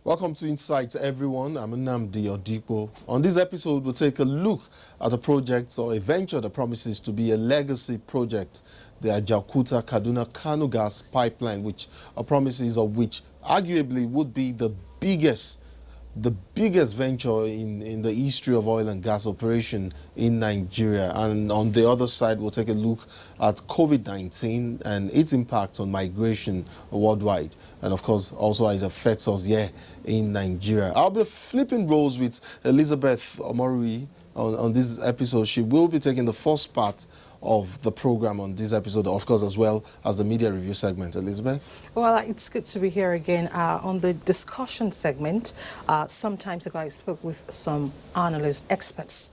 Welcome to Insights, everyone. I'm Nnamdi Odipo. On this episode, we'll take a look at a project or a venture that promises to be a legacy project, the Ajaokuta Kaduna-Kano gas pipeline, which are promises of which arguably would be the biggest venture in the history of oil and gas operation in Nigeria. And on the other side, we'll take a look at COVID-19 and its impact on migration worldwide. And of course, also it affects us here in Nigeria. I'll be flipping roles with Elizabeth Omorui on this episode. She will be taking the first part of the program on this episode, of course, as well as the media review segment. Elizabeth? Well, it's good to be here again on the discussion segment. Some time ago, I spoke with some analysts, experts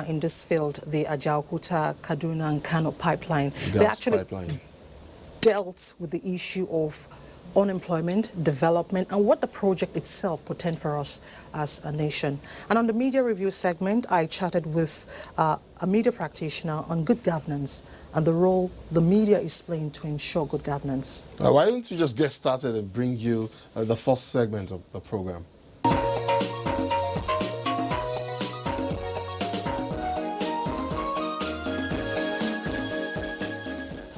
in this field, the Ajaokuta Kaduna and Kano pipeline. They actually dealt with the issue of unemployment, development, and what the project itself portends for us as a nation. And on the media review segment, I chatted with a media practitioner on good governance and the role the media is playing to ensure good governance. Why don't you just get started and bring you the first segment of the program?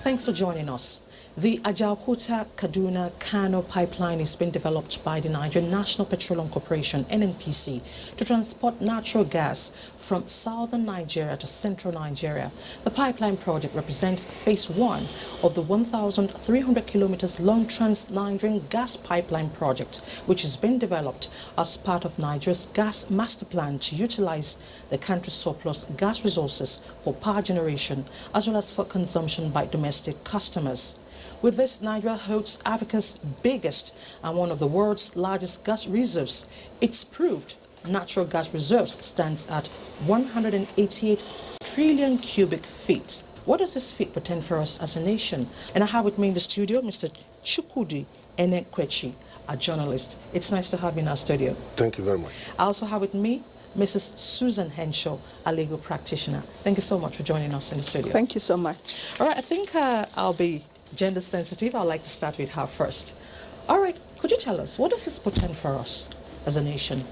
Thanks for joining us. The Ajaokuta Kaduna Kano pipeline is being developed by the Nigerian National Petroleum Corporation, NNPC, to transport natural gas from southern Nigeria to central Nigeria. The pipeline project represents phase one of the 1,300 kilometers long Trans-Nigerian gas pipeline project, which is being developed as part of Nigeria's gas master plan to utilize the country's surplus gas resources for power generation as well as for consumption by domestic customers. With this, Nigeria holds Africa's biggest and one of the world's largest gas reserves. Its proved natural gas reserves stands at 188 trillion cubic feet. What does this feat portend for us as a nation? And I have with me in the studio Mr. Chukwudi Enekwechi, a journalist. It's nice to have you in our studio. Thank you very much. I also have with me Mrs. Susan Henshaw, a legal practitioner. Thank you so much for joining us in the studio. Thank you so much. All right, I think I'll be gender sensitive. I'd like to start with her first. All right, could you tell us, what does this portend for us as a nation?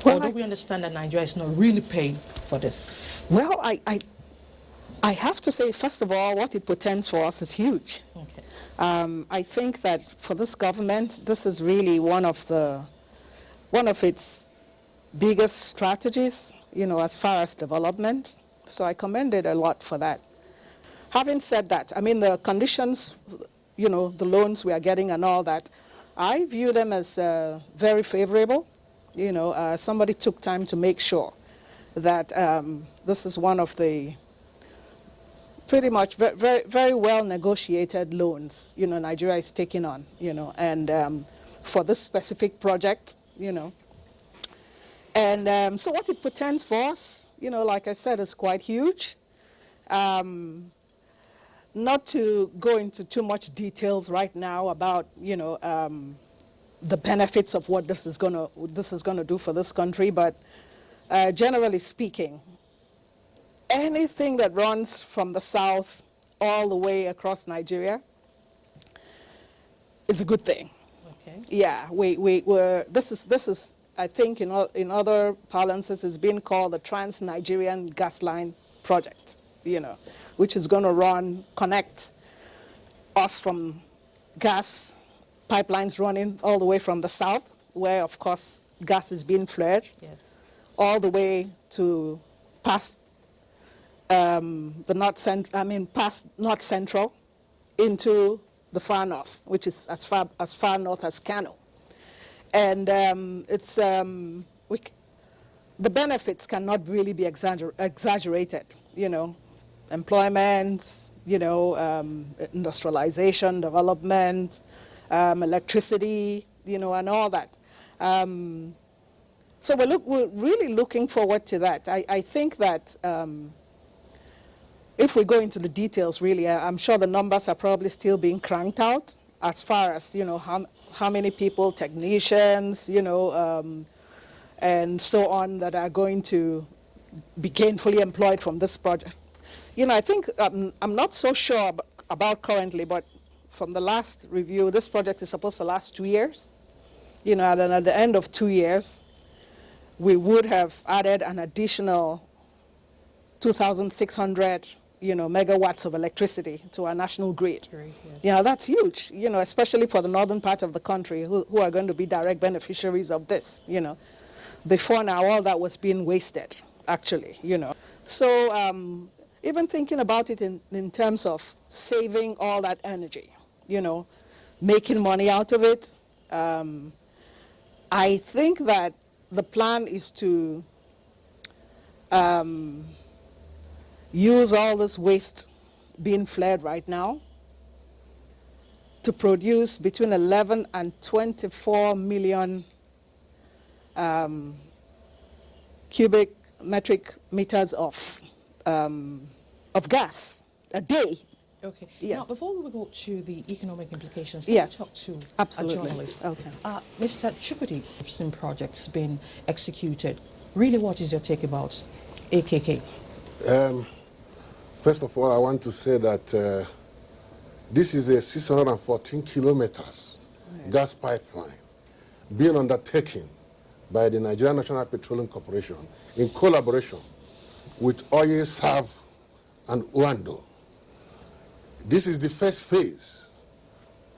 Well, although we understand that Nigeria is not really paying for this. Well, I have to say, first of all, what it portends for us is huge. Okay. I think that for this government, this is really one of its biggest strategies, as far as development. So I commend it a lot for that. Having said that, I mean, the conditions, the loans we are getting and all that, I view them as very favorable. Somebody took time to make sure that this is one of the pretty much very, very well negotiated loans, Nigeria is taking on, and for this specific project, And so what it portends for us, like I said, is quite huge. Not to go into too much details right now about, the benefits of what this is gonna do for this country, but generally speaking, anything that runs from the south all the way across Nigeria is a good thing. Okay. Yeah, this is I think in other parlances is being called the Trans-Nigerian Gas Line Project, which is going to connect us from gas pipelines running all the way from the south, where of course gas is being flared, Yes. all the way to past past north central into the far north, which is as far north as Kano. And the benefits cannot really be exaggerated, employment, industrialization, development, electricity, and all that. So we're really looking forward to that. I think that if we go into the details, really, I'm sure the numbers are probably still being cranked out as far as, how many people, technicians, and so on that are going to be gainfully employed from this project. I think I'm not so sure about currently, but from the last review, this project is supposed to last 2 years. You know, and then at the end of 2 years, we would have added an additional 2,600, you know, megawatts of electricity to our national grid. Great, yes. Yeah, that's huge, you know, especially for the northern part of the country who are going to be direct beneficiaries of this, you know. Before now, all that was being wasted, actually, you know. So even thinking about it in terms of saving all that energy, you know, making money out of it, I think that the plan is to use all this waste being flared right now to produce between 11 and 24 million cubic metric meters of gas a day. Okay. Yes. Now, before we go to the economic implications, Yes, let's talk to absolutely. a journalist. Okay. Mr. Chukwudi, some projects being executed. Really, what is your take about AKK? First of all, I want to say that this is a 614 kilometers gas pipeline being undertaken by the Nigerian National Petroleum Corporation in collaboration with Oil Serv and Uando. This is the first phase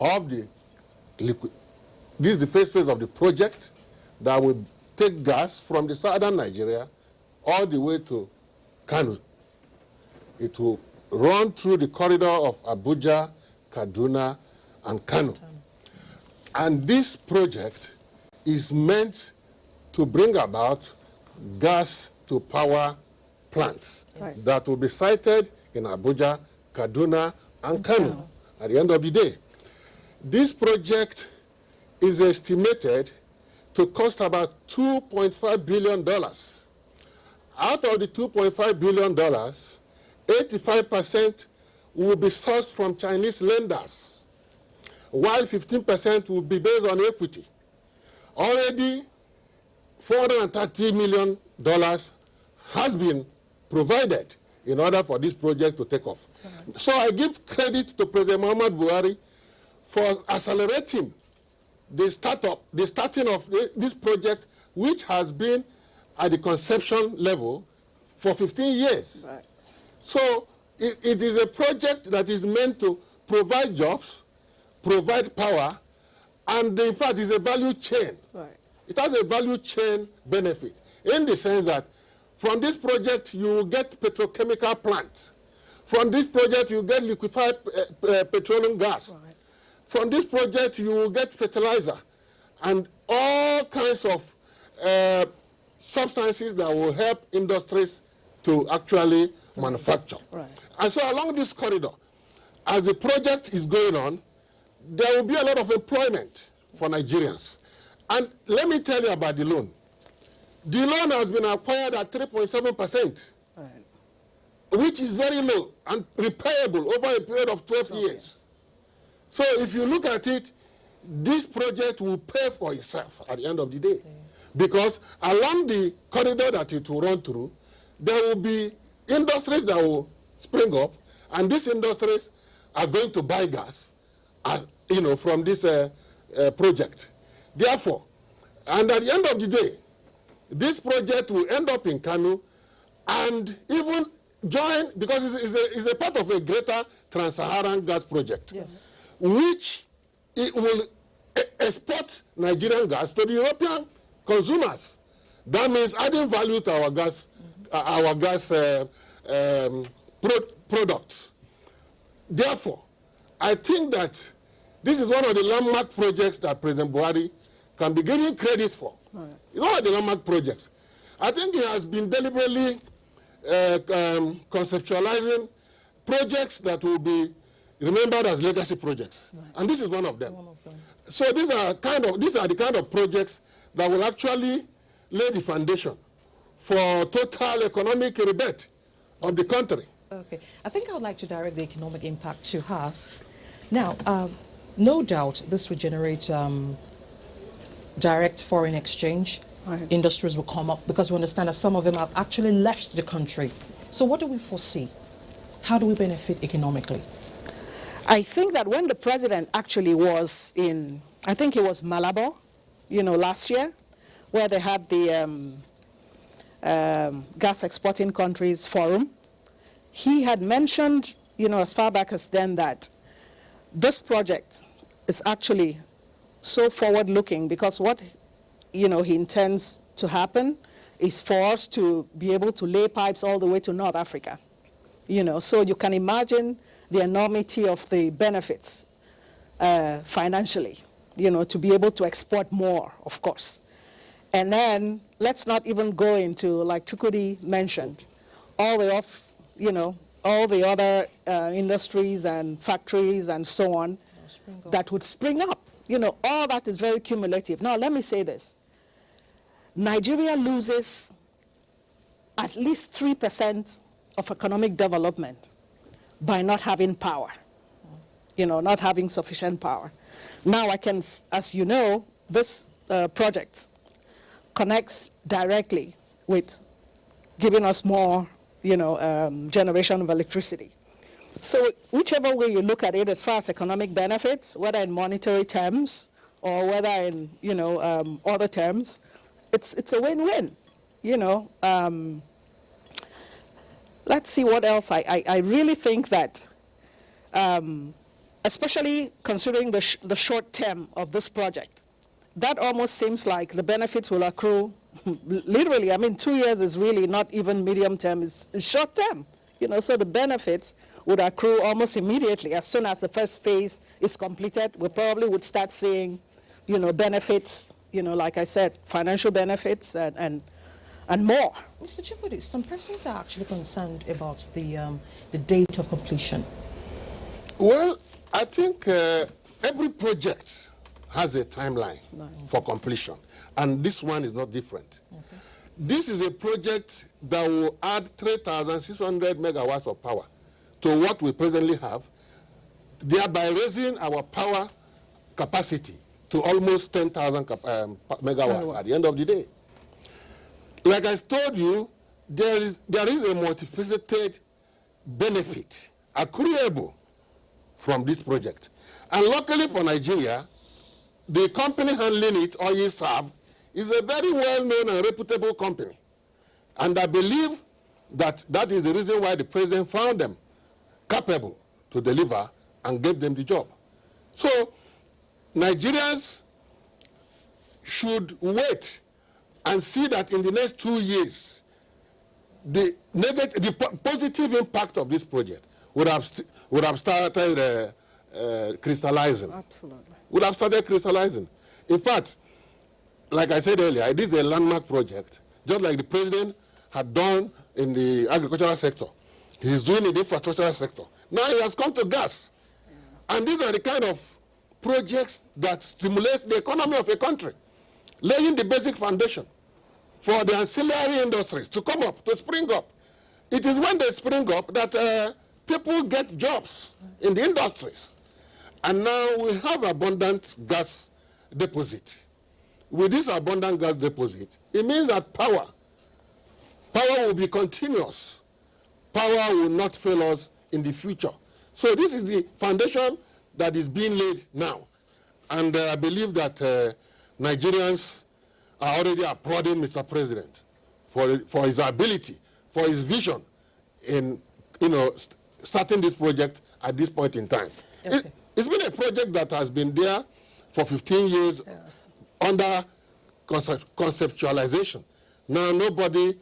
of the This is the first phase of the project that will take gas from the southern Nigeria all the way to Kano. It will run through the corridor of Abuja, Kaduna, and Kano. And this project is meant to bring about gas to power plants that will be sited in Abuja, Kaduna, and Kano at the end of the day. This project is estimated to cost about $2.5 billion. Out of the $2.5 billion, 85% will be sourced from Chinese lenders, while 15% will be based on equity. Already, $430 million has been provided in order for this project to take off. So I give credit to President Muhammad Buhari for accelerating the starting of this project, which has been at the conception level for 15 years. Right. So it is a project that is meant to provide jobs, provide power, and in fact is a value chain. Right. It has a value chain benefit in the sense that from this project you will get petrochemical plants. From this project you get liquefied petroleum gas. Right. From this project you will get fertilizer and all kinds of substances that will help industries to actually manufacture. Right. And so along this corridor, as the project is going on, there will be a lot of employment for Nigerians. And let me tell you about the loan. The loan has been acquired at 3.7%, Right. which is very low and repayable over a period of 12 years. So if you look at it, this project will pay for itself at the end of the day. Because along the corridor that it will run through, there will be industries that will spring up, and these industries are going to buy gas, from this project. Therefore, and at the end of the day, this project will end up in Kano and even join, because it's a part of a greater trans-Saharan gas project, which it will export Nigerian gas to the European consumers. That means adding value to our gas, products. Therefore, I think that this is one of the landmark projects that President Buhari can be given credit for. Right. It's one of the landmark projects. I think he has been deliberately conceptualizing projects that will be remembered as legacy projects. Right. And this is one of them. So these are the kind of projects that will actually lay the foundation for total economic rebirth of the country. Okay. I think I would like to direct the economic impact to her. Now, no doubt this would generate direct foreign exchange. Right. Industries will come up because we understand that some of them have actually left the country. So what do we foresee? How do we benefit economically? I think that when the president actually was in, I think it was Malabo, last year, where they had the Gas Exporting Countries Forum. He had mentioned, as far back as then, that this project is actually so forward-looking, because what, he intends to happen is for us to be able to lay pipes all the way to North Africa. So you can imagine the enormity of the benefits financially, to be able to export more, of course. And then let's not even go into, like Chukwudi mentioned, all the other industries and factories and so on that would spring up. All that is very cumulative. Now, let me say this. Nigeria loses at least 3% of economic development by not having power, not having sufficient power. Now, as you know, this project connects directly with giving us more, generation of electricity. So whichever way you look at it, as far as economic benefits, whether in monetary terms or whether in, other terms, it's a win-win, Let's see what else. I really think that, especially considering the short term of this project, that almost seems like the benefits will accrue literally. 2 years is really not even medium term, it's short term. So the benefits would accrue almost immediately. As soon as the first phase is completed, we probably would start seeing, benefits, like I said, financial benefits and more. Mr. Chukwudi, some persons are actually concerned about the date of completion. Well, I think every project has a timeline for completion, and this one is not different. Okay. This is a project that will add 3,600 megawatts of power to what we presently have, thereby raising our power capacity to almost 10,000 megawatts at the end of the day. Like I told you, there is a multifaceted benefit accruable from this project. And luckily for Nigeria, the company handling it, OESAV, is a very well-known and reputable company. And I believe that that is the reason why the president found them capable to deliver and gave them the job. So Nigerians should wait and see that in the next 2 years, the positive impact of this project would have started crystallizing. Absolutely. Would have started crystallizing. In fact, like I said earlier, this is a landmark project, just like the president had done in the agricultural sector. He's doing it in the infrastructural sector. Now he has come to gas. Yeah. And these are the kind of projects that stimulate the economy of a country, laying the basic foundation for the ancillary industries to come up, to spring up. It is when they spring up that people get jobs in the industries. And now we have abundant gas deposit. With this abundant gas deposit, it means that power will be continuous. Power will not fail us in the future. So this is the foundation that is being laid now. And I believe that Nigerians are already applauding Mr. President for his ability, for his vision in starting this project at this point in time. Okay. It's been a project that has been there for 15 years. Yes. Under conceptualization. Now nobody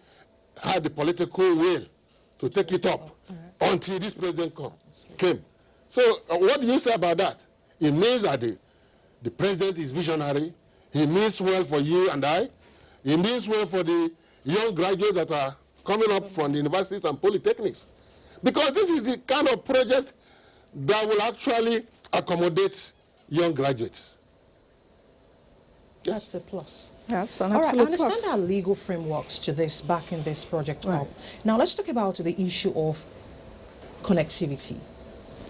had the political will to take it up until this president came. So what do you say about that? It means that the president is visionary. He means well for you and I. He means well for the young graduates that are coming up from the universities and polytechnics. Because this is the kind of project that will actually accommodate young graduates. That's a plus. That's an absolute plus. All right, I understand there are legal frameworks to this, backing this project up. Now let's talk about the issue of connectivity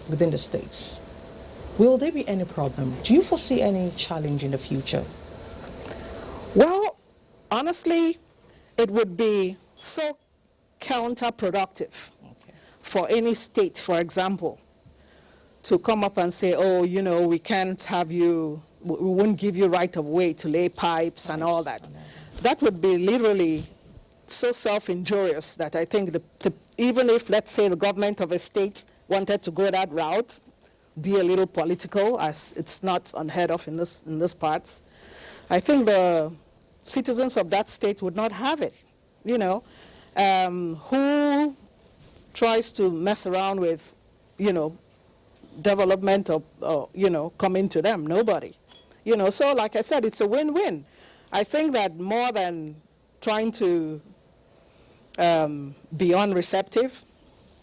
within the states. Will there be any problem? Do you foresee any challenge in the future? Well, honestly, it would be so counterproductive for any state, for example, to come up and say, oh, we can't have you we won't give you right of way to lay pipes and all that. That would be literally so self-injurious that I think even if, let's say, the government of a state wanted to go that route, be a little political, as it's not unheard of in this parts, I think the citizens of that state would not have it. Who tries to mess around with, development or coming to them? Nobody. So like I said, it's a win-win. I think that more than trying to be unreceptive,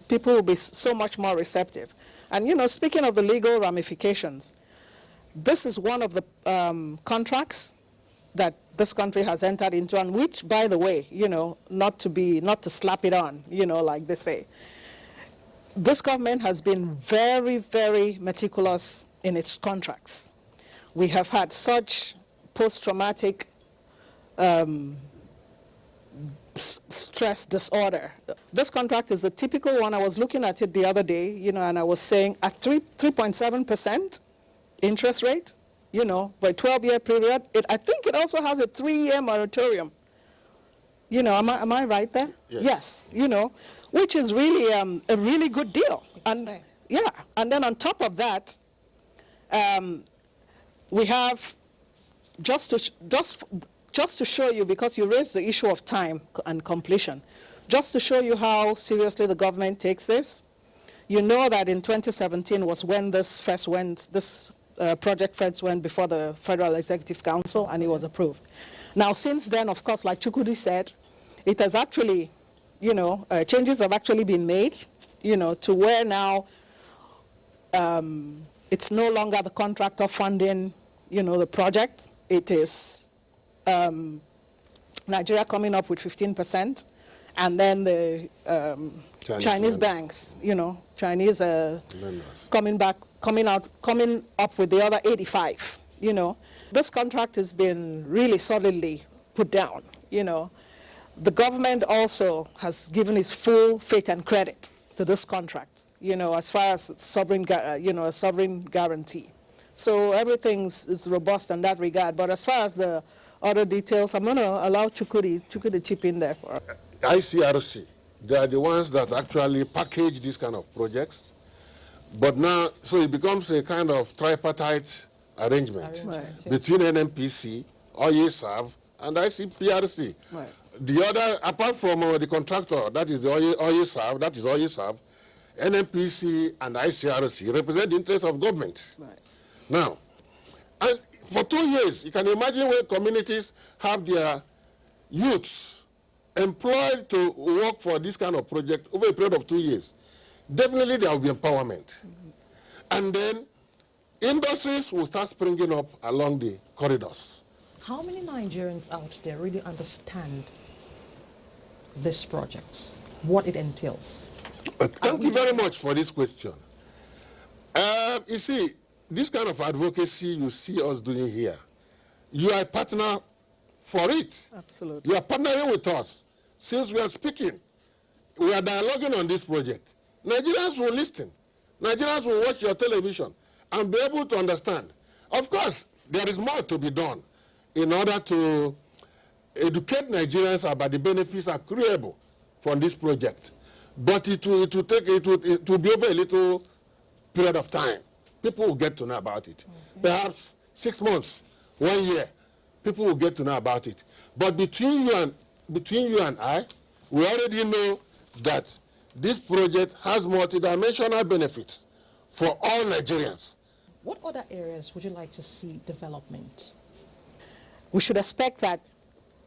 people will be so much more receptive. And, speaking of the legal ramifications, this is one of the contracts that this country has entered into, and which, by the way, not to slap it on, like they say. This government has been very, very meticulous in its contracts. We have had such post-traumatic stress disorder. This contract is a typical one. I was looking at it the other day, and I was saying at 3.7% interest rate, for a 12-year period. I think it also has a 3-year moratorium. Am I right there? Yes. Yes, which is really a really good deal. And yeah, and then on top of that, we have just to show you, because you raised the issue of time and completion, just to show you how seriously the government takes this. You know that in 2017 was when this project first went before the Federal Executive Council, and it was approved. Now, since then, of course, like Chukwudi said, it has actually, changes have actually been made, to where now it's no longer the contractor funding, the project. It is Nigeria coming up with 15%, and then the Chinese banks, Chinese coming up with the other 85. This contract has been really solidly put down. The government also has given its full faith and credit to this contract, as far as sovereign guarantee. So everything is robust in that regard. But as far as the other details, I'm going to allow Chukwudi to chip in there for us. ICRC, they are the ones that actually package these kind of projects. But now, so it becomes a kind of tripartite arrangement between NNPC, OYESAV, and ICPRC. Right. The other, apart from the contractor, that is the OYESAV, NNPC and ICRC represent the interests of government. Right. Now, and for 2 years, you can imagine when communities have their youths employed to work for this kind of project over a period of 2 years. Definitely there will be empowerment. And then industries will start springing up along the corridors. How many Nigerians out there really understand this project, what it entails? Thank you very much for this question. You see, this kind of advocacy you see us doing here, you are a partner for it. Absolutely. You are partnering with us. Since we are speaking, we are dialoguing on this project. Nigerians will listen. Nigerians will watch your television and be able to understand. Of course, there is more to be done in order to educate Nigerians about the benefits accruable from this project. But it will be over a little period of time. People will get to know about it. Perhaps 6 months, 1 year, people will get to know about it. But between you and I, we already know that this project has multidimensional benefits for all Nigerians. What other areas would you like to see development? We should expect that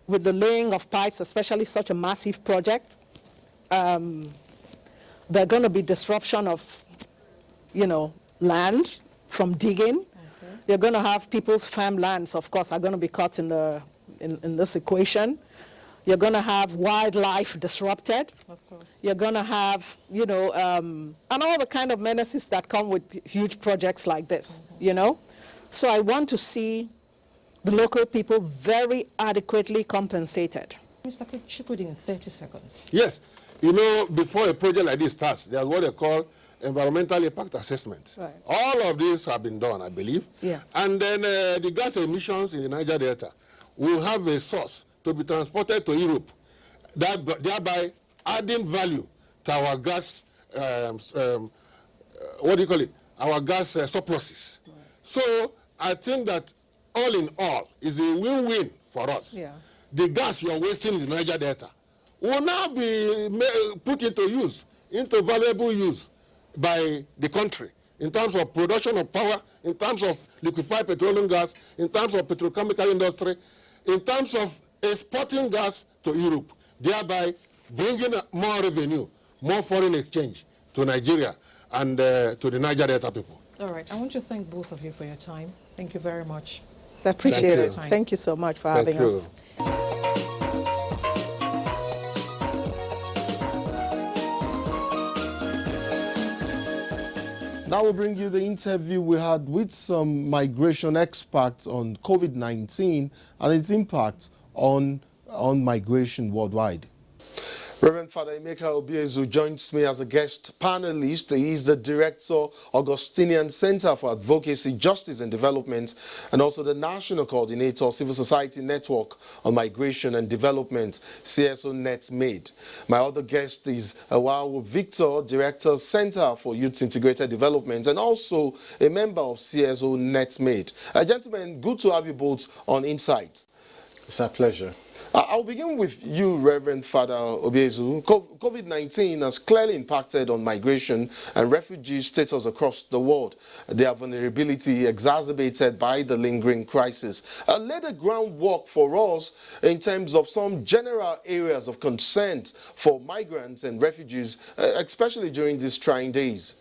with the laying of pipes, especially such a massive project, there are going to be disruption of, land from digging. Okay. You're going to have people's farmlands, of course, are going to be caught in this equation. You're going to have wildlife disrupted. Of course. You're going to have, and all the kind of menaces that come with huge projects like this, So I want to see the local people very adequately compensated. Mr. Chukwudi, in 30 seconds. Yes. Before a project like this starts, there's what they call environmental impact assessment. Right. All of these have been done, I believe. Yeah. And then the gas emissions in the Niger Delta will have a source to be transported to Europe, thereby adding value to our gas, what do you call it, our gas surpluses. Right. So I think that all in all is a win-win for us. Yeah. The gas you're wasting in the Niger Delta will now be put into use, into valuable use by the country in terms of production of power, in terms of liquefied petroleum gas, in terms of petrochemical industry, in terms of exporting gas to Europe, thereby bringing more revenue, more foreign exchange to Nigeria and to the Niger Delta people. All right. I want to thank both of you for your time. Thank you very much. I appreciate Thank it. you. Thank you so much for having us. Now we'll bring you the interview we had with some migration experts on COVID-19 and its impact on migration worldwide. Reverend Father Emeka Obiezu joins me as a guest panelist. He is the Director, Augustinian Center for Advocacy, Justice and Development, and also the National Coordinator, Civil Society Network on Migration and Development, CSO NetMade. My other guest is Awawu Victor, Director, Center for Youth Integrated Development, and also a member of CSO NetMade. Gentlemen, good to have you both on Insight. It's a pleasure. I'll begin with you, Reverend Father Obiezu. COVID-19 has clearly impacted on migration and refugee status across the world. Their vulnerability exacerbated by the lingering crisis. Lay the groundwork for us in terms of some general areas of concern for migrants and refugees, especially during these trying days.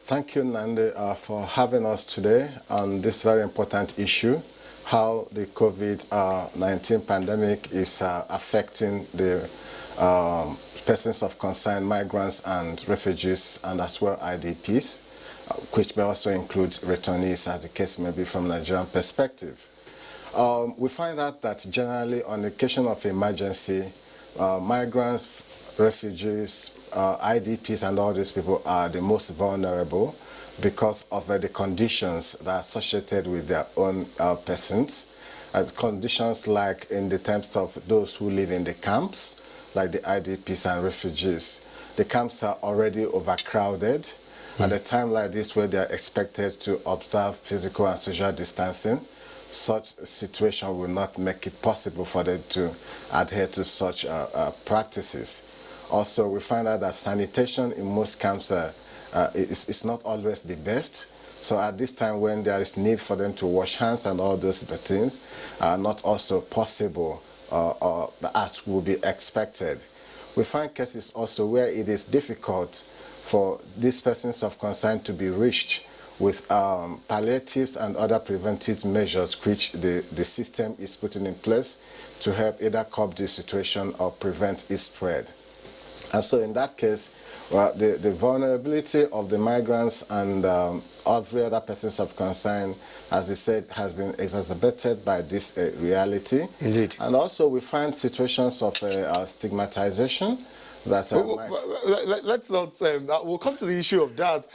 Thank you, Nandi, for having us today on this very important issue, how the COVID-19 pandemic is affecting the persons of concern, migrants and refugees, and as well IDPs, which may also include returnees, as the case may be from Nigerian perspective. We find out that generally on the occasion of emergency, migrants, refugees, IDPs and all these people are the most vulnerable because of the conditions that are associated with their own persons. Conditions like in the terms of those who live in the camps, like the IDPs and refugees. The camps are already overcrowded. At a time like this where they are expected to observe physical and social distancing, such a situation will not make it possible for them to adhere to such practices. Also, we find out that sanitation in most camps is not always the best. So at this time when there is need for them to wash hands and all those things are not also possible as would be expected. We find cases also where it is difficult for these persons of concern to be reached with palliatives and other preventive measures which the system is putting in place to help either curb the situation or prevent its spread. And so in that case, well, the vulnerability of the migrants and every other persons of concern, as I said, has been exacerbated by this reality. Indeed. And also we find situations of stigmatization. That's let's not. We'll come to the issue of that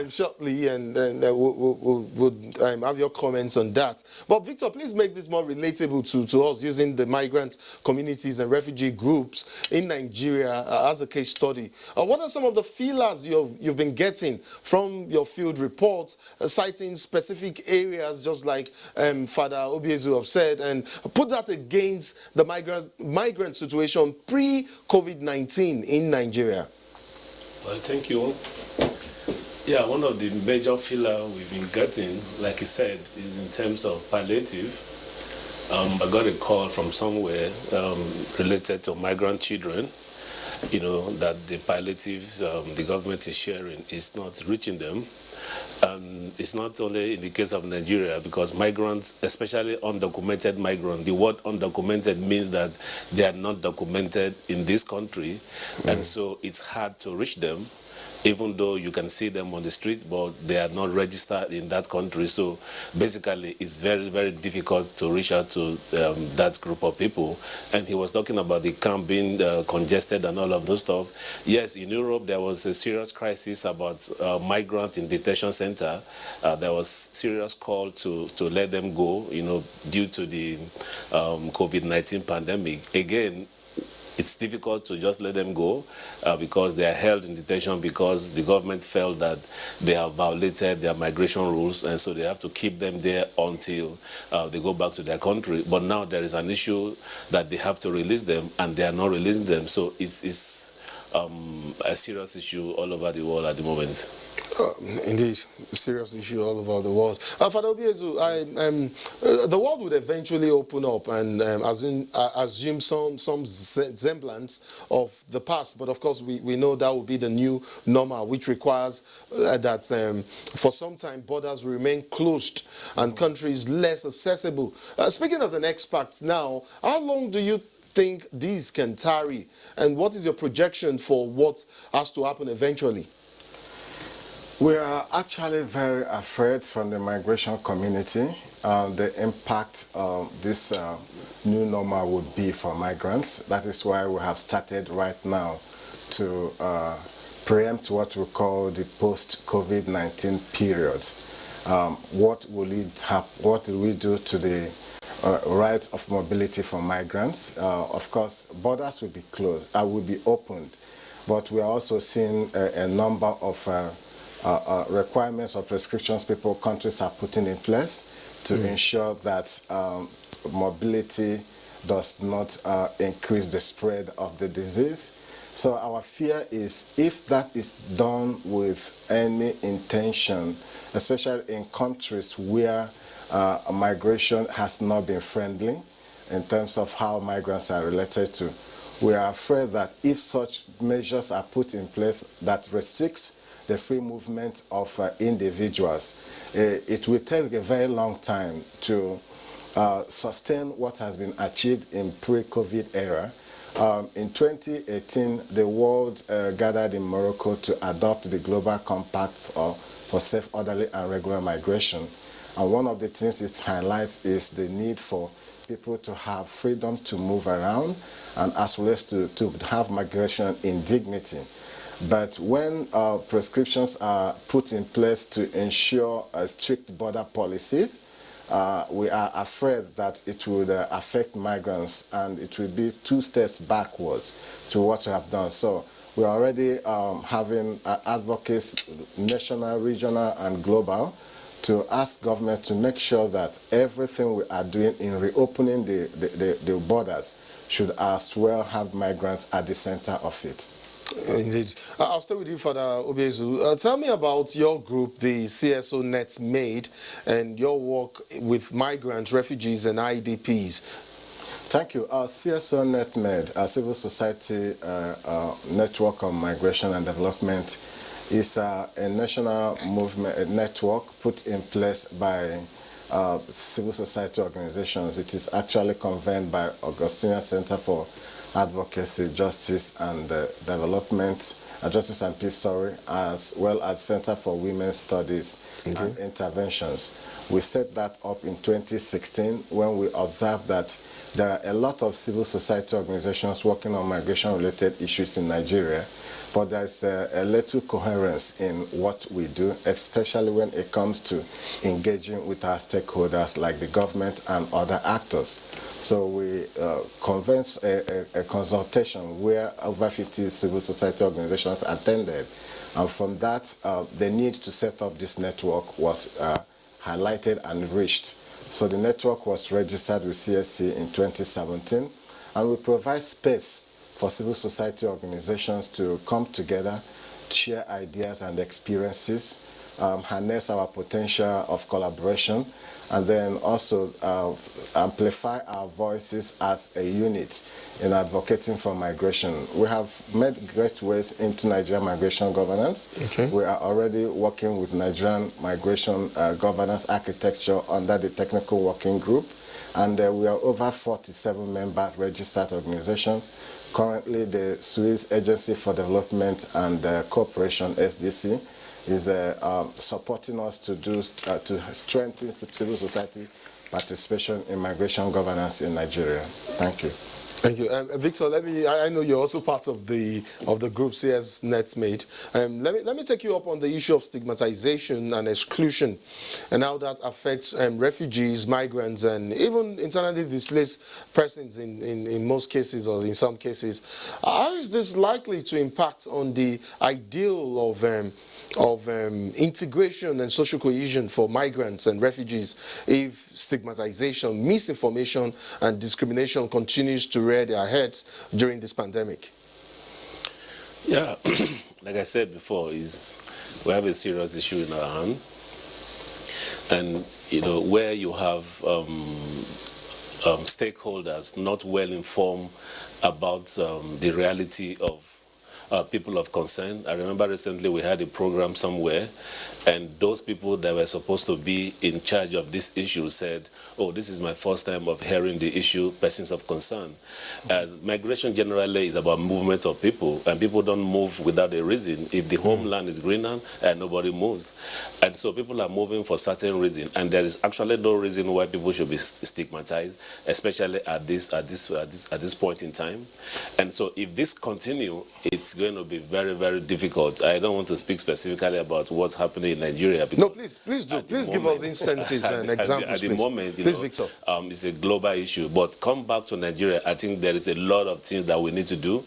shortly, and then we'll have your comments on that. But Victor, please make this more relatable to us, using the migrant communities and refugee groups in Nigeria as a case study. What are some of the feelers you've been getting from your field reports, citing specific areas, just like Father Obiezu have said, and put that against the migrant situation pre-COVID-19 in Nigeria? Well, thank you. Yeah, one of the major filler we've been getting, like he said, is in terms of palliative. I got a call from somewhere related to migrant children, you know, that the palliatives the government is sharing is not reaching them. It's not only in the case of Nigeria, because migrants, especially undocumented migrants, the word undocumented means that they are not documented in this country, and so it's hard to reach them. even though you can see them on the street, but they are not registered in that country. So basically, it's very, very difficult to reach out to that group of people. And he was talking about the camp being congested and all of those stuff. Yes, in Europe, there was a serious crisis about migrants in detention center. There was serious call to let them go, due to the COVID-19 pandemic. Again, it's difficult to just let them go because they are held in detention because the government felt that they have violated their migration rules, and so they have to keep them there until they go back to their country. But now there is an issue that they have to release them, and they are not releasing them. So it's a serious issue all over the world at the moment. Indeed, a serious issue all over the world. Father Obiezu, the world would eventually open up and assume some semblance of the past. But of course, we know that will be the new normal, which requires that for some time borders remain closed and countries less accessible. Speaking as an expert now, how long do you think these can tarry? And what is your projection for what has to happen eventually? We are actually very afraid from the migration community the impact this new normal would be for migrants. That is why we have started right now to preempt what we call the post-COVID-19 period. What will we do to the rights of mobility for migrants? Of course, borders will be closed, will be opened, but we are also seeing a number of requirements or prescriptions countries are putting in place to ensure that mobility does not increase the spread of the disease. So our fear is if that is done with any intention, especially in countries where migration has not been friendly in terms of how migrants are related to, we are afraid that if such measures are put in place that restricts the free movement of individuals, it will take a very long time to sustain what has been achieved in pre-COVID era. In 2018, the world gathered in Morocco to adopt the Global Compact for safe, orderly, and regular migration. And one of the things it highlights is the need for people to have freedom to move around and as well as to have migration in dignity. But when prescriptions are put in place to ensure strict border policies, we are afraid that it would affect migrants and it will be 2 steps backwards to what we have done. So we're already having advocates, national, regional, and global, to ask government to make sure that everything we are doing in reopening the borders should as well have migrants at the center of it. Indeed. I'll stay with you, Father Obiezu. Tell me about your group, the CSO Net Made, and your work with migrants, refugees, and IDPs. Thank you. Our CSO Net Made, a civil society network on migration and development, is a national movement, a network put in place by civil society organizations. It is actually convened by Augustinian Center for Advocacy, Justice and Development, Justice and Peace, as well as Center for Women's Studies and Interventions. We set that up in 2016 when we observed that there are a lot of civil society organizations working on migration-related issues in Nigeria, but there's a little coherence in what we do, especially when it comes to engaging with our stakeholders like the government and other actors. So we convenes a consultation where over 50 civil society organizations attended, and from that, the need to set up this network was highlighted and reached. So the network was registered with CSC in 2017, and we provide space for civil society organizations to come together, share ideas and experiences, harness our potential of collaboration, and then also amplify our voices as a unit in advocating for migration. We have made great ways into Nigerian migration governance. Okay. We are already working with Nigerian migration governance architecture under the technical working group, and we are over 47 member registered organizations. Currently, the Swiss Agency for Development and Cooperation, SDC, is supporting us to strengthen civil society participation in migration governance in Nigeria. Thank you. Thank you. Victor, I know you're also part of the group CS NetMade. Let me take you up on the issue of stigmatization and exclusion and how that affects refugees, migrants, and even internally displaced persons in most cases or in some cases. How is this likely to impact on the ideal of integration and social cohesion for migrants and refugees if stigmatization, misinformation, and discrimination continues to rear their heads during this pandemic? Yeah, like I said before, we have a serious issue in our hand, and where you have stakeholders not well informed about the reality of people of concern. I remember recently we had a program somewhere, and those people that were supposed to be in charge of this issue said, oh, this is my first time of hearing the issue, persons of concern. And migration generally is about movement of people, and people don't move without a reason. If the homeland is greener, nobody moves. And so people are moving for certain reason, and there is actually no reason why people should be stigmatized, especially at this point in time. And so if this continue, it's going to be very, very difficult. I don't want to speak specifically about what's happening in Nigeria. No, please do. Please give us instances and examples. At the moment, please, Victor. It's a global issue. But come back to Nigeria, I think there is a lot of things that we need to do.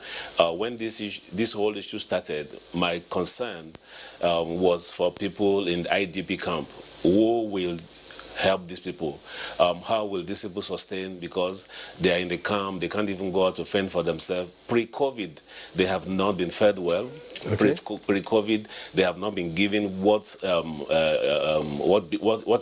When this whole issue started, my concern was for people in the IDP camp. Who will help these people? How will these people sustain? Because they are in the camp, they can't even go out to fend for themselves. Pre-COVID, they have not been fed well. Okay. Pre-COVID, they have not been given what's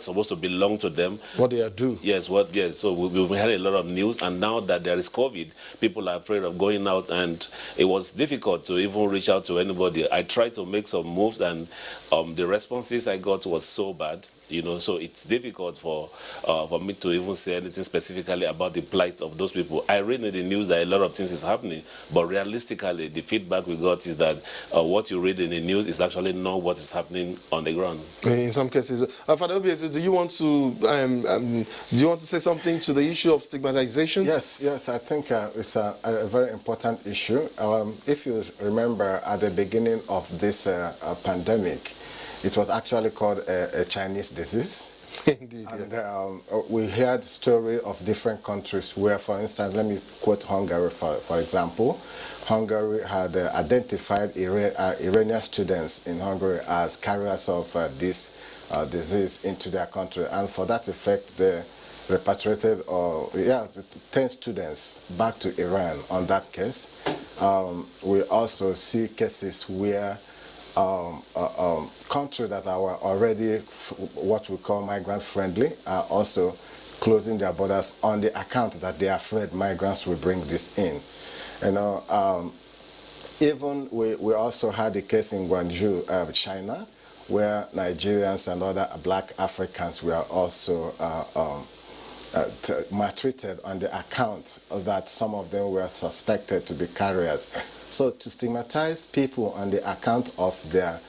supposed to belong to them. What they are due. Yes, so we've had a lot of news, and now that there is COVID, people are afraid of going out, and it was difficult to even reach out to anybody. I tried to make some moves, and the responses I got was so bad. So it's difficult for me to even say anything specifically about the plight of those people. I read in the news that a lot of things is happening, but realistically, the feedback we got is that what you read in the news is actually not what is happening on the ground. In some cases, Father Obiese, do you want to say something to the issue of stigmatization? Yes. I think it's a very important issue. If you remember, at the beginning of this pandemic, it was actually called a Chinese disease. Indeed, and yes. We heard stories of different countries where, for instance, let me quote Hungary, for example. Hungary had identified Iranian students in Hungary as carriers of this disease into their country. And for that effect, they repatriated 10 students back to Iran on that case. We also see cases where countries that are already what we call migrant friendly are also closing their borders on the account that they are afraid migrants will bring this in. Even we also had a case in Guangzhou, China, where Nigerians and other black Africans were also maltreated on the account that some of them were suspected to be carriers. So to stigmatize people on the account of their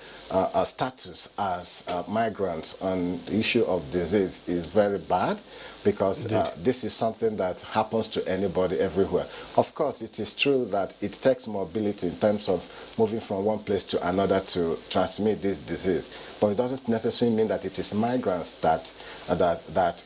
status as migrants on the issue of disease is very bad, because this is something that happens to anybody everywhere. Of course, it is true that it takes mobility in terms of moving from one place to another to transmit this disease, but it doesn't necessarily mean that it is migrants that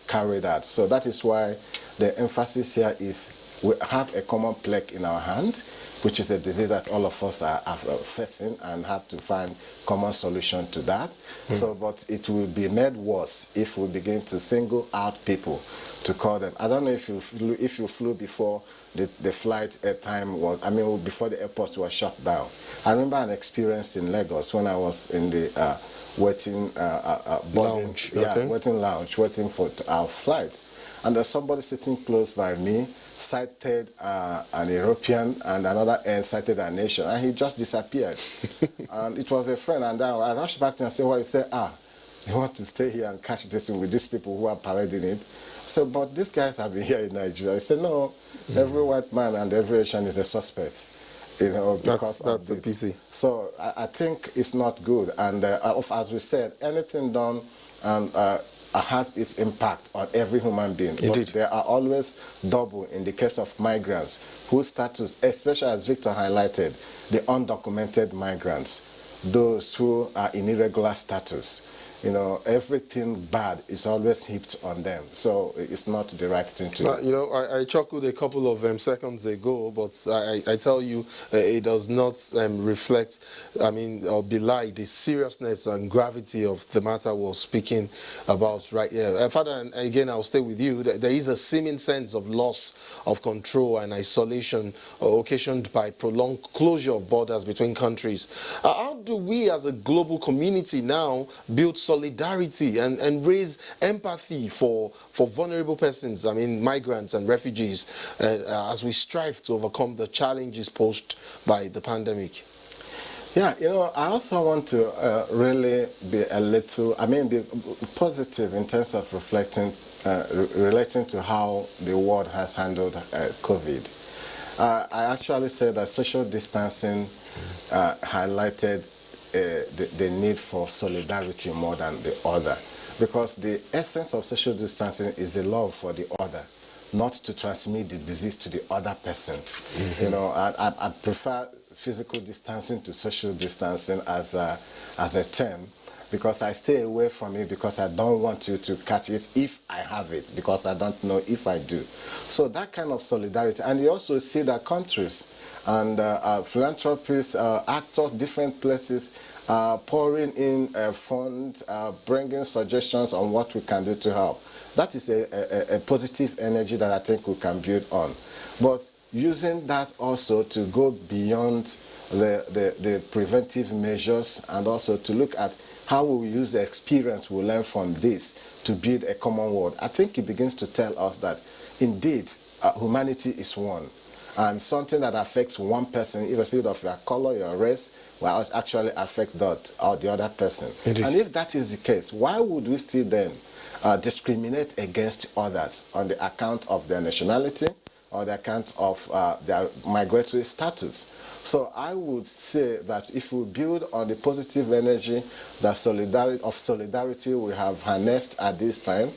carry that. So that is why the emphasis here is we have a common plague in our hand, which is a disease that all of us are facing and have to find common solution to that. So, but it will be made worse if we begin to single out people to call them. I don't know if you flew before the flight time was, I mean, before the airports were shut down. I remember an experience in Lagos when I was in the waiting lounge, waiting lounge, waiting for our flight. And there's somebody sitting close by me, sighted an European, and another end sighted a nation, and he just disappeared. And it was a friend, and I rushed back to him and said, well, he said, you want to stay here and catch this thing with these people who are parading it? So, but these guys have been here in Nigeria. He said, no, every white man and every Asian is a suspect. You know, because that's a pity. So I think it's not good. And as we said, anything done has its impact on every human being. Indeed. But there are always double in the case of migrants, whose status, especially as Victor highlighted, the undocumented migrants, those who are in irregular status. You know, everything bad is always heaped on them. So it's not the right thing to do. You know, I chuckled a couple of seconds ago, but I tell you, it does not reflect, I mean, or belie the seriousness and gravity of the matter we're speaking about right here. Father, and again, I'll stay with you. There is a seeming sense of loss of control and isolation occasioned by prolonged closure of borders between countries. How do we as a global community now build solidarity and raise empathy for vulnerable persons, I mean migrants and refugees, as we strive to overcome the challenges posed by the pandemic? Yeah, you know, I also want to really be a little, be positive in terms of reflecting, relating to how the world has handled COVID. I actually said that social distancing highlighted the need for solidarity more than the other, because the essence of social distancing is the love for the other, not to transmit the disease to the other person. You know, I prefer physical distancing to social distancing as a term, because I stay away from it because I don't want you to catch it if I have it, because I don't know if I do. So that kind of solidarity. And you also see that countries and philanthropists, actors, different places pouring in funds, bringing suggestions on what we can do to help. That is a positive energy that I think we can build on. But using that also to go beyond the preventive measures, and also to look at how we will use the experience we learn from this to build a common world. I think it begins to tell us that indeed humanity is one. And something that affects one person, irrespective of your color, your race, will actually affect that or the other person. Indeed. And if that is the case, why would we still then discriminate against others on the account of their nationality or the account of their migratory status? So I would say that if we build on the positive energy, the solidarity we have harnessed at this time,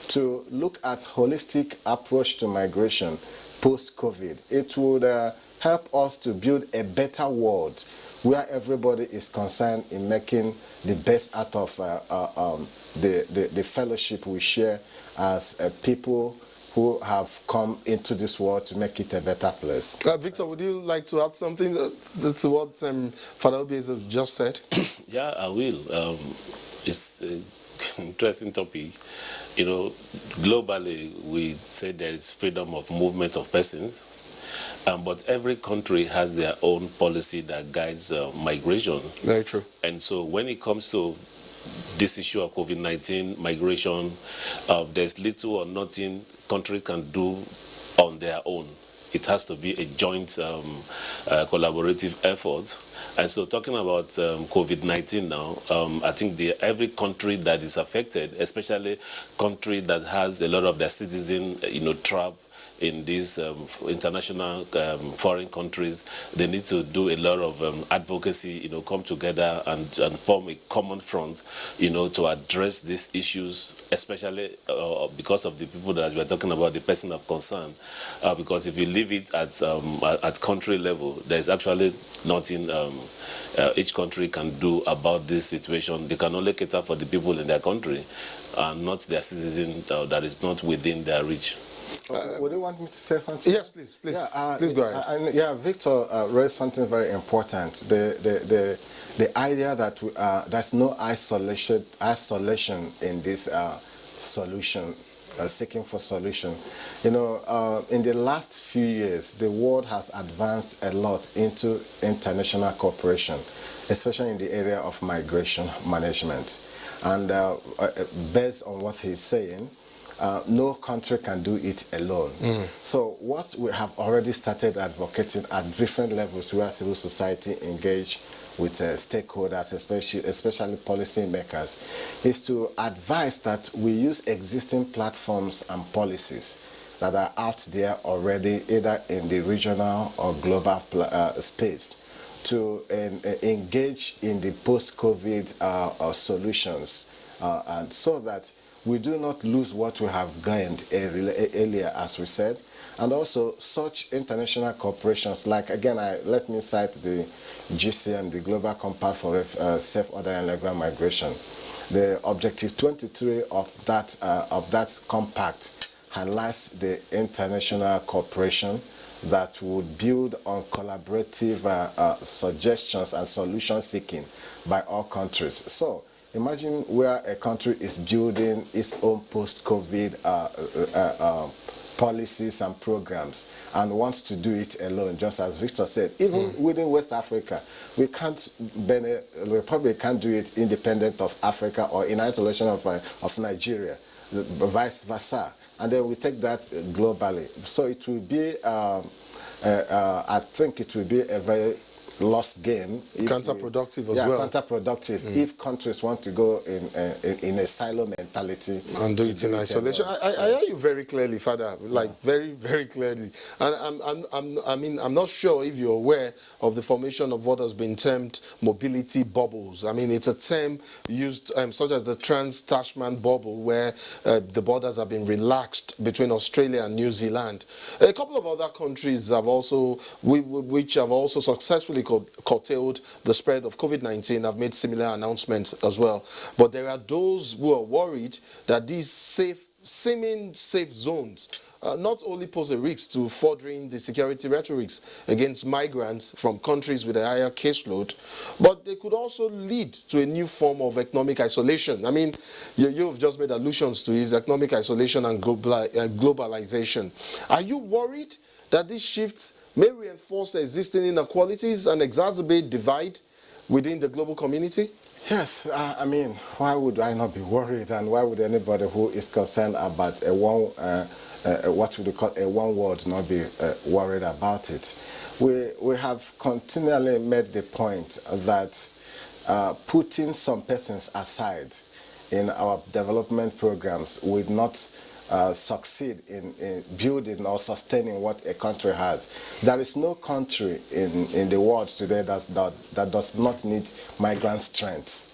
to look at holistic approach to migration post-COVID, it would help us to build a better world where everybody is concerned in making the best out of the fellowship we share as people who have come into this world to make it a better place. Victor, would you like to add something to what Father Obi has just said? Yeah, I will. It's an interesting topic. You know, globally, we say there is freedom of movement of persons, but every country has their own policy that guides migration. Very true. And so when it comes to this issue of COVID-19 migration, there's little or nothing countries can do on their own. It has to be a joint collaborative effort. And so talking about COVID-19 now, I think every country that is affected, especially country that has a lot of their citizens, trapped in these international foreign countries, they need to do a lot of advocacy, come together and form a common front, to address these issues, especially because of the people that we are talking about, the person of concern. Because if you leave it at country level, there's actually nothing each country can do about this situation. They can only cater for the people in their country and not their citizens that is not within their reach. Would you want me to say something? Yes, please. Yeah, please go ahead. yeah, Victor raised something very important. The idea that there's no isolation in this solution. Seeking for solution. You know, in the last few years, the world has advanced a lot into international cooperation, especially in the area of migration management. And based on what he's saying, no country can do it alone. So what we have already started advocating at different levels where civil society engage with stakeholders, especially policy makers, is to advise that we use existing platforms and policies that are out there already, either in the regional or global space, to engage in the post-COVID solutions, and so that we do not lose what we have gained earlier, as we said. And also such international corporations, like, again, let me cite the GCM, the Global Compact for Safe, Order and Legal Migration. The Objective 23 of that compact highlights the international cooperation that would build on collaborative suggestions and solution seeking by all countries. So imagine where a country is building its own post-COVID policies and programs and wants to do it alone, just as Victor said. Even within West Africa, we probably can't do it independent of Africa or in isolation of Nigeria, vice versa. And then we take that globally. So it will be, I think it will be a very lost game. Counterproductive as well. Yeah, counterproductive if countries want to go in a silo mentality and do it in isolation. I hear you very clearly, Father, like very, very clearly. And I'm not sure if you're aware of the formation of what has been termed mobility bubbles. I mean, it's a term used such as the Trans-Tasman bubble, where the borders have been relaxed between Australia and New Zealand. A couple of other countries have also, which have also successfully curtailed the spread of COVID-19, have made similar announcements as well. But there are those who are worried that these seeming safe zones not only pose a risk to furthering the security rhetorics against migrants from countries with a higher caseload, but they could also lead to a new form of economic isolation. I mean, you've just made allusions to it, economic isolation and globalization. Are you worried that these shifts may reinforce existing inequalities and exacerbate divide within the global community? Yes, I mean, why would I not be worried, and why would anybody who is concerned about what we call a one world not be worried about it? We have continually made the point that putting some persons aside in our development programs would not succeed in building or sustaining what a country has. There is no country in the world today that does not need migrant strength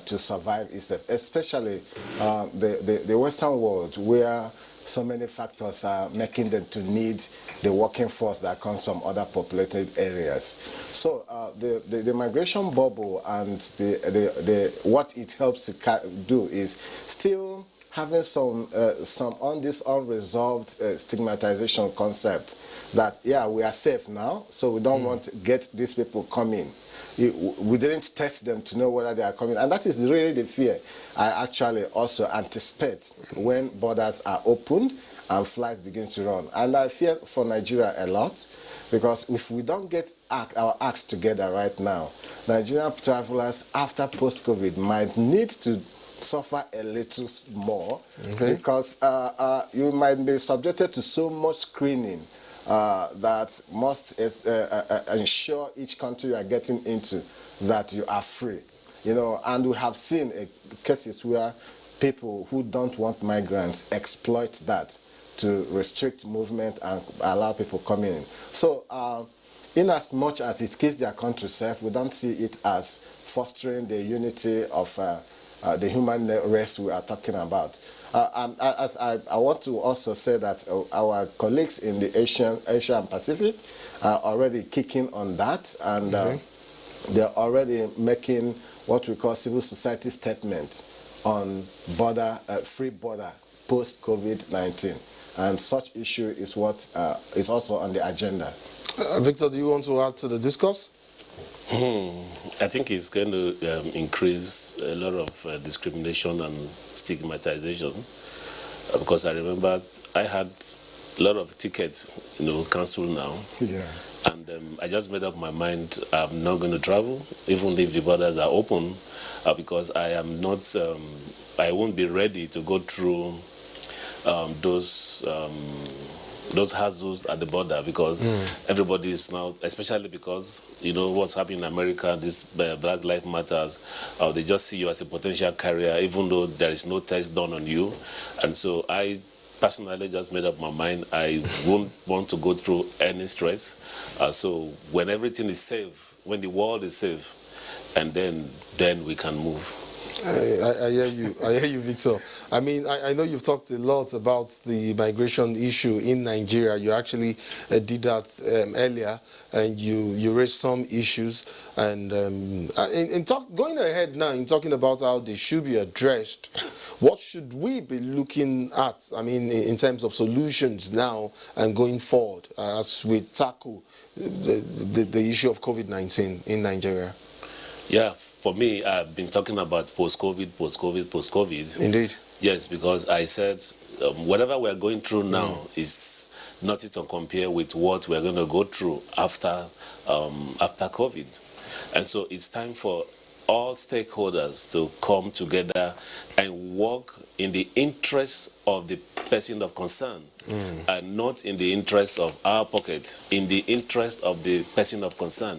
to survive itself, especially the Western world, where so many factors are making them to need the working force that comes from other populated areas. So the migration bubble and what it helps to do is still having some on this unresolved stigmatization concept that, yeah, we are safe now, so we don't want to get these people coming. We didn't test them to know whether they are coming, and that is really the fear I actually also anticipate when borders are opened and flights begin to run. And I fear for Nigeria a lot, because if we don't get our acts together right now, Nigerian travelers after post-COVID might need to suffer a little more, because you might be subjected to so much screening that must ensure each country you are getting into that you are free. You know, and we have seen cases where people who don't want migrants exploit that to restrict movement and allow people coming in. So in as much as it keeps their country safe, we don't see it as fostering the unity of the human race we are talking about. And as I want to also say that our colleagues in the Asia and Pacific are already kicking on that, and they're already making what we call civil society statements on free border post-COVID-19. And such issue is what is also on the agenda. Victor, do you want to add to the discourse? I think it's going to increase a lot of discrimination and stigmatization, because I remember I had a lot of tickets, cancelled now. Yeah. And I just made up my mind I'm not going to travel, even if the borders are open, because I am not, I won't be ready to go through those hassles at the border, because everybody is now, especially because, what's happening in America, this Black Lives Matters, they just see you as a potential carrier, even though there is no test done on you. And so I personally just made up my mind I won't want to go through any stress. So when everything is safe, when the world is safe, and then we can move. I hear you. I hear you, Victor. I mean, I know you've talked a lot about the migration issue in Nigeria. You actually did that earlier, and you raised some issues. And going ahead now, in talking about how they should be addressed, what should we be looking at? I mean, in terms of solutions now and going forward as we tackle the issue of COVID-19 in Nigeria? Yeah. For me, I've been talking about post-COVID. Indeed. Yes, because I said whatever we're going through now is nothing to compare with what we're going to go through after COVID. And so it's time for all stakeholders to come together and work in the interest of the person of concern, and not in the interest of our pocket, in the interest of the person of concern.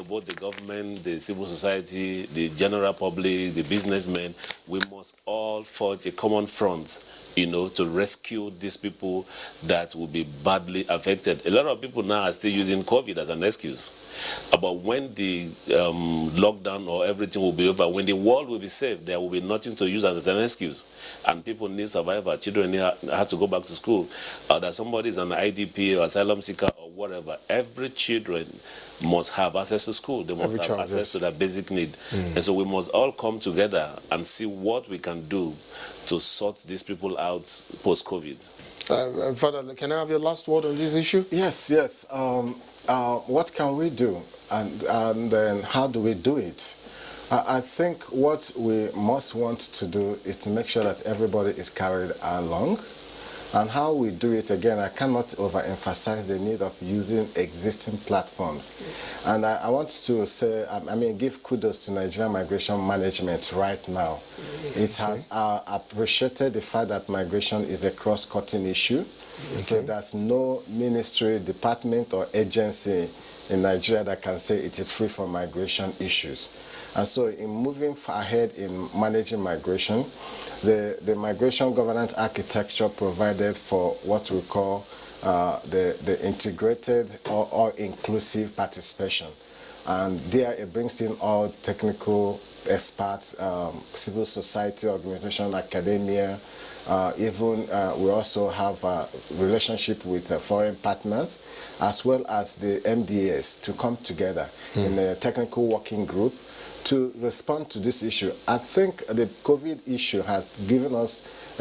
Both the government, the civil society, the general public, the businessmen, we must all forge a common front, to rescue these people that will be badly affected. A lot of people now are still using COVID as an excuse. But when the lockdown or everything will be over, when the world will be safe, there will be nothing to use as an excuse. And people need survival. Children have to go back to school. That somebody is an IDP or asylum seeker or whatever. Every children must have access to school. They must have access to their basic need. And so we must all come together and see what we can do to sort these people out post-COVID. Father, can I have your last word on this issue? Yes. What can we do, and then how do we do it? I think what we must want to do is to make sure that everybody is carried along. And how we do it, again, I cannot overemphasize the need of using existing platforms. And I want to say, give kudos to Nigerian Migration Management right now. It has appreciated the fact that migration is a cross-cutting issue. So there's no ministry, department, or agency in Nigeria that can say it is free from migration issues. And so in moving ahead in managing migration, the migration governance architecture provided for what we call the integrated or inclusive participation. And there it brings in all technical experts, civil society organization, academia, even we also have a relationship with foreign partners, as well as the MDAs to come together in a technical working group to respond to this issue. I think the COVID issue has given us,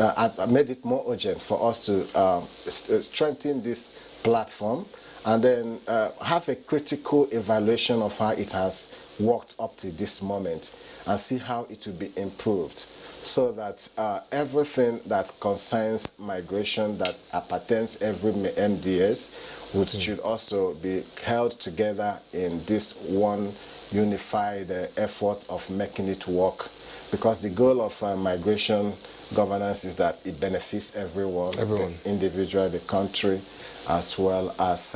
made it more urgent for us to strengthen this platform and then have a critical evaluation of how it has worked up to this moment and see how it will be improved, so that everything that concerns migration that pertains every MDS should also be held together in this one unified effort of making it work, because the goal of migration governance is that it benefits everyone, the individual, the country, as well as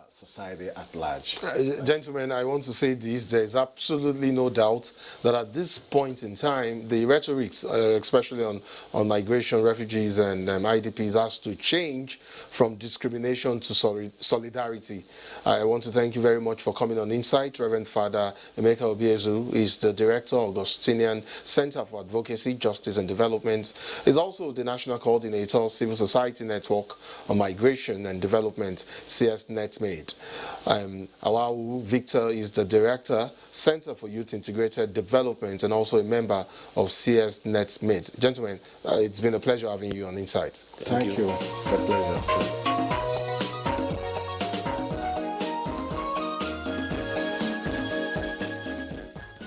society at large. Gentlemen, I want to say this. There is absolutely no doubt that at this point in time, the rhetoric, especially on migration, refugees, and IDPs, has to change from discrimination to solidarity. I want to thank you very much for coming on Insight. Reverend Father Emeka Obiezu is the Director of Augustinian Center for Advocacy, Justice and Development. He's also the National Coordinator of Civil Society Network on Migration and Development, CS NetMade. Awawu Victor is the Director, Center for Youth Integrated Development, and also a member of CS NetMate. Gentlemen, it's been a pleasure having you on Insight. Thank you. It's a pleasure.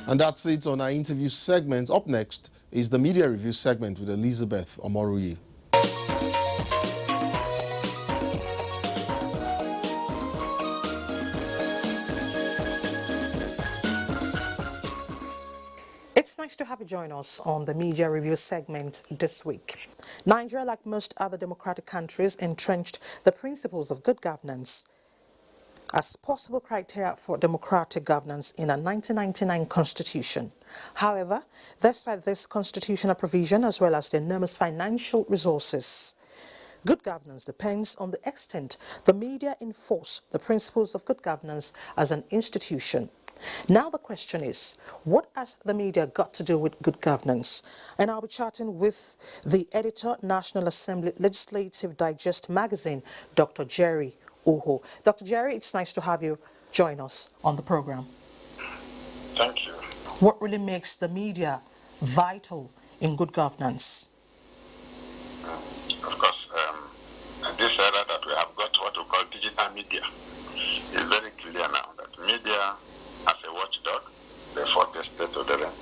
And that's it on our interview segment. Up next is the media review segment with Elizabeth Omoruyi. It's nice to have you join us on the media review segment this week. Nigeria, like most other democratic countries, entrenched the principles of good governance as possible criteria for democratic governance in a 1999 constitution. However, despite this constitutional provision as well as the enormous financial resources, good governance depends on the extent the media enforce the principles of good governance as an institution. Now the question is, what has the media got to do with good governance? And I'll be chatting with the editor, National Assembly Legislative Digest magazine, Dr. Jerry Uho. Dr. Jerry, it's nice to have you join us on the program. Thank you. What really makes the media vital in good governance? Of course, in this era that we have got what we call digital media, it's very clear now that media as a watchdog, therefore the state of the realm.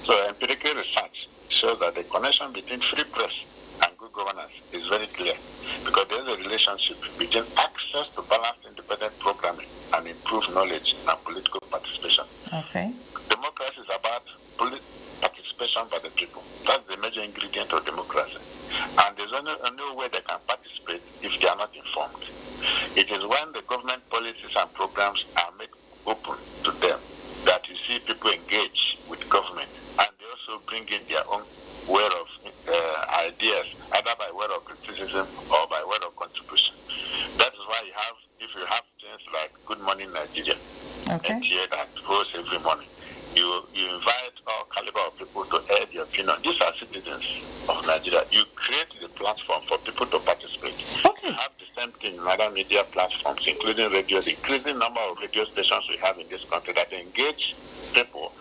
So empirical research shows that the connection between free press and good governance is very clear, because there is a relationship between access to balanced independent programming and improved knowledge and political participation. Okay. Democracy is about participation by the people. That's the major ingredient of democracy. And there's only way they can participate if they are not informed. It is when the government policies and programs are made open to them that you see people engage with government, and they also bring in their own way of ideas, either by way of criticism or by way of contribution. That is why if you have things like Good Morning Nigeria, Okay. NTA that hosts every morning, you invite all caliber of people to air their opinion. These are citizens of Nigeria. You create the platform for people to participate. Okay. You have the same thing in other media platforms, including radio. The increasing number of radio stations we have in this country that engage people,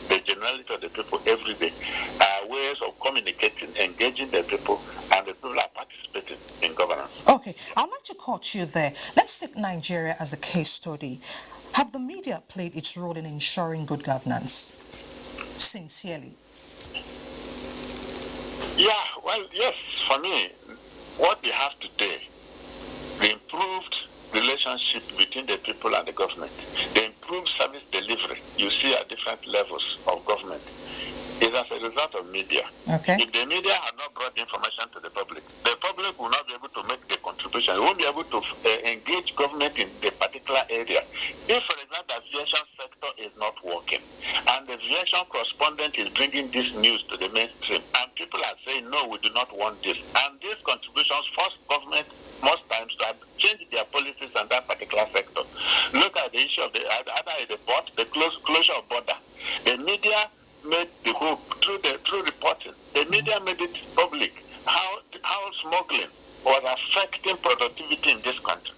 the generality of the people every day, are ways of communicating, engaging the people, and the people are participating in governance. Okay, I'd like to cut you there. Let's take Nigeria as a case study. Have the media played its role in ensuring good governance? Sincerely. Yeah, well, yes, for me, what we have today, the improved relationship between the people and the government, the improved service delivery you see at different levels of government, is as a result of media. Okay. If the media had not brought the information to the public will not be able to make the contribution. They won't be able to engage government in the particular area. If, for example, the aviation sector is not working, and the aviation correspondent is bringing this news to the mainstream, and people are saying, no, we do not want this, and these contributions force government most times to change their policies on that particular sector. Look at the issue of either the port, the closure of border. The media made the hope through reporting. The media made it public how smuggling was affecting productivity in this country,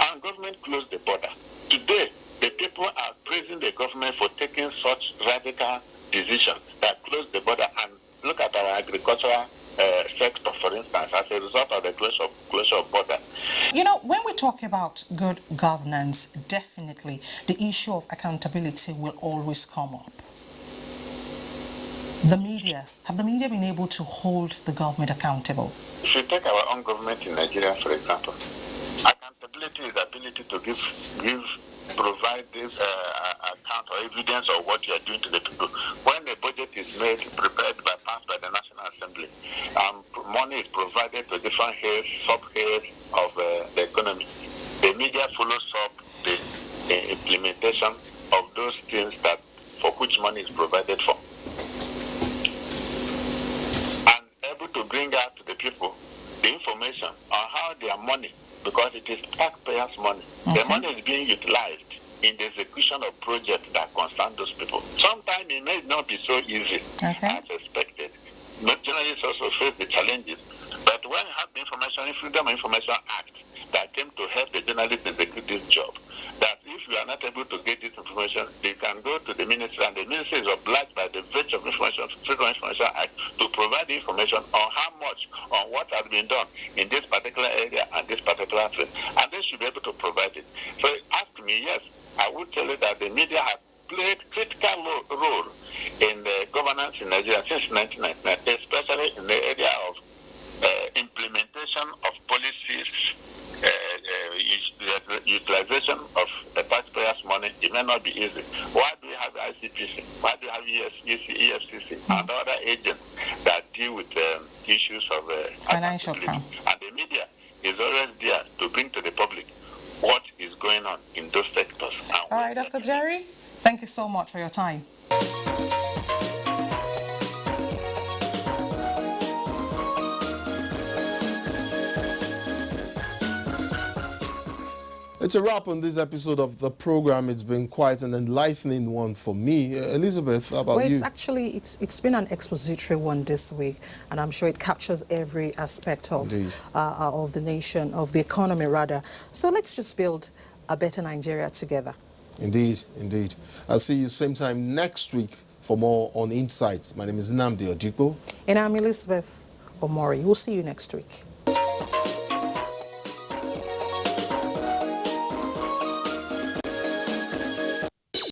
and government closed the border. Today, the people are praising the government for taking such radical decisions that closed the border. And look at our agricultural sector, for instance, as a result of the closure of border. You know, when we talk about good governance, definitely the issue of accountability will always come up. Have the media been able to hold the government accountable? If you take our own government in Nigeria, for example, accountability is the ability to provide this account or evidence of what you are doing to the people. When a budget is made, prepared passed by the National Assembly, money is provided to different heads, sub-heads of the economy. The media follows up the implementation of those things for which money is provided for, and able to bring out to the people the information on how their money, because it is taxpayers' money, the money is being utilized in the execution of projects that concern those people. Sometimes it may not be so easy as expected. But journalists also face the challenges. But when you have the Freedom of Information Act, that came to help the journalists execute this job. That if you are not able to get this information, they can go to the ministry, and the ministry is obliged by the virtue of Freedom of Information Act to provide the information on how much, on what has been done in this particular area and this particular thing. And they should be able to provide it. So ask me, yes, I would tell you that the media has played critical role in the governance in Nigeria since 1999, especially in the area of implementation of policies, utilization of taxpayers' money. It may not be easy. Why do we have ICPC? Why do we have EFCC and other agents that deal with issues of financial crime? And the media is always there to bring to the public what is going on in those sectors. All right, Dr. Jerry, thank you so much for your time. It's a wrap on this episode of the program. It's been quite an enlightening one for me. Elizabeth, how about Well, you? it's been an expository one this week, and I'm sure it captures every aspect of the nation, of the economy rather. So let's just build a better Nigeria together. Indeed, indeed. I'll see you same time next week for more on Insights. My name is Nnamdi Odipo. And I'm Elizabeth Omori. We'll see you next week.